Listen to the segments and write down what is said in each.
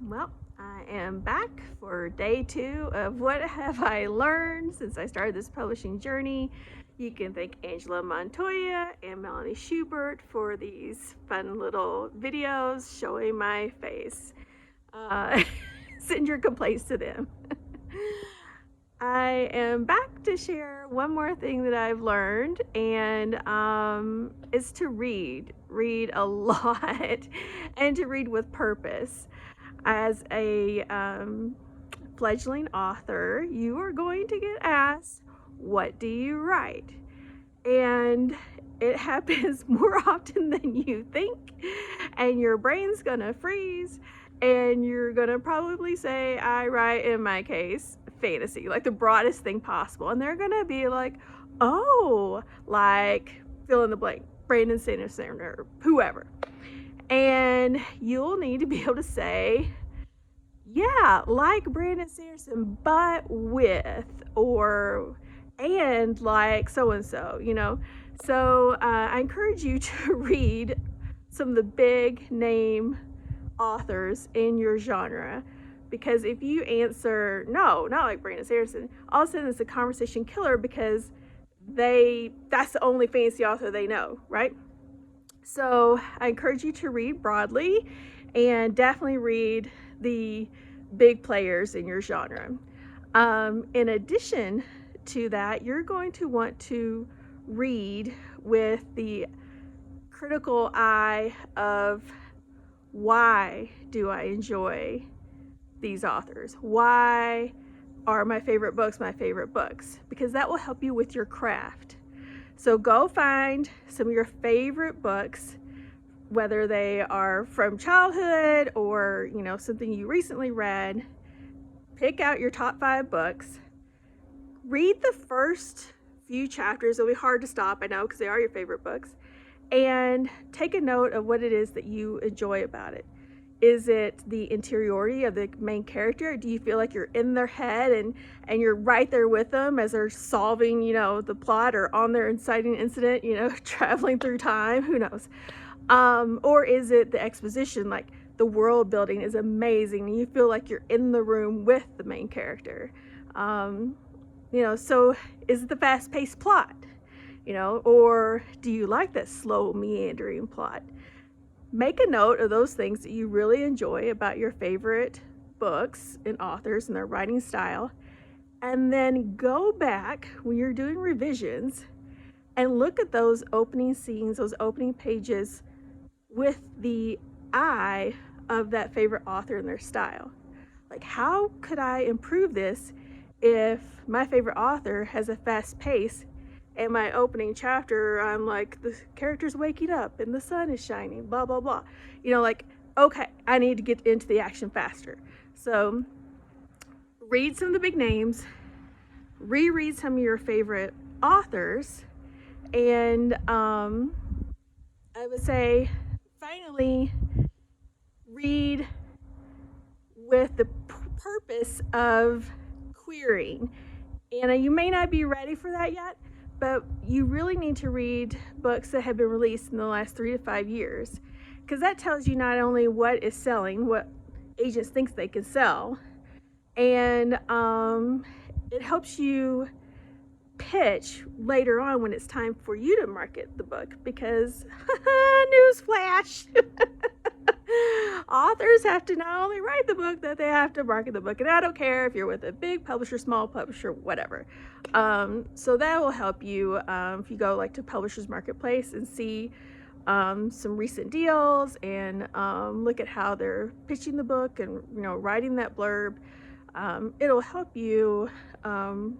Well, I am back for day 2 of what have I learned since I started this publishing journey. You can thank Angela Montoya and Melanie Schubert for these fun little videos showing my face. Send your complaints to them. I am back to share one more thing that I've learned, and it's to read a lot, and to read with purpose. As a fledgling author, you are going to get asked, what do you write? And it happens more often than you think, and your brain's gonna freeze, and you're gonna probably say, I write, in my case, fantasy, like the broadest thing possible. And they're gonna be like, oh, like fill in the blank, Brandon Sanderson or whoever. And you'll need to be able to say, yeah, like Brandon Sanderson, but with, or, and like so and so, you know. So I encourage you to read some of the big name authors in your genre, because if you answer no, not like Brandon Sanderson, all of a sudden it's a conversation killer, because that's the only fantasy author they know, right? So I encourage you to read broadly, and definitely read the big players in your genre. In addition to that, you're going to want to read with the critical eye of, why do I enjoy these authors? Why are my favorite books my favorite books? Because that will help you with your craft. So go find some of your favorite books, whether they are from childhood or, you know, something you recently read. Pick out your top 5 books. Read the first few chapters. It'll be hard to stop, I know, because they are your favorite books. And take a note of what it is that you enjoy about it. Is it the interiority of the main character? Do you feel like you're in their head and you're right there with them as they're solving, you know, the plot, or on their inciting incident, you know, traveling through time? Who knows? Or is it the exposition, like the world building is amazing and you feel like you're in the room with the main character? You know, so is it the fast-paced plot? You know, or do you like that slow, meandering plot? Make a note of those things that you really enjoy about your favorite books and authors and their writing style, and then go back when you're doing revisions and look at those opening scenes, those opening pages, with the eye of that favorite author and their style. Like, how could I improve this if my favorite author has a fast pace, and my opening chapter, I'm like, the character's waking up and the sun is shining, blah, blah, blah. You know, like, okay, I need to get into the action faster. So read some of the big names, reread some of your favorite authors, and I would say, finally, read with the purpose of querying. And you may not be ready for that yet, but you really need to read books that have been released in the last 3 to 5 years, because that tells you not only what is selling, what agents think they can sell, and it helps you pitch later on when it's time for you to market the book, because newsflash, authors have to not only write the book, that they have to market the book. And I don't care if you're with a big publisher, small publisher, whatever. So that will help you if you go like to Publishers Marketplace and see some recent deals, and look at how they're pitching the book and, you know, writing that blurb. It'll help you on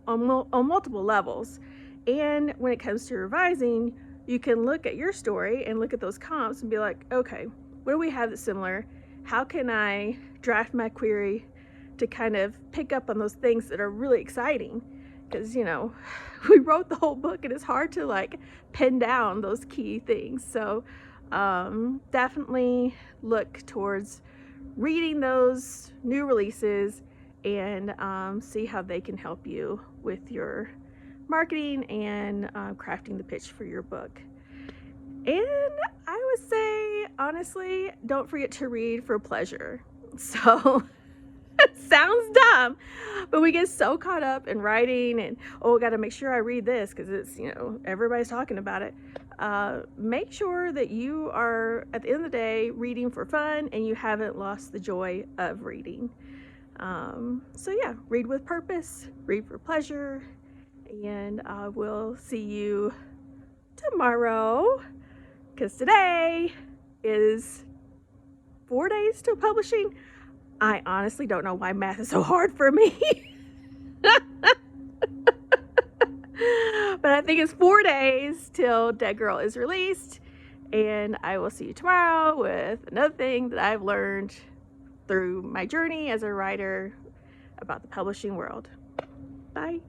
multiple levels. And when it comes to revising, you can look at your story and look at those comps and be like, okay, what do we have that's similar? How can I draft my query to kind of pick up on those things that are really exciting? Because, you know, we wrote the whole book and it's hard to like pin down those key things. So definitely look towards reading those new releases and see how they can help you with your marketing and crafting the pitch for your book. And I would say, honestly, don't forget to read for pleasure. So sounds dumb, but we get so caught up in writing and, oh, got to make sure I read this because it's, everybody's talking about it. Make sure that you are, at the end of the day, reading for fun and you haven't lost the joy of reading. So yeah, read with purpose, read for pleasure, and I will see you tomorrow, because today is 4 days till publishing. I honestly don't know why math is so hard for me. But I think it's 4 days till Dead Girl is released, and I will see you tomorrow with another thing that I've learned through my journey as a writer about the publishing world. Bye.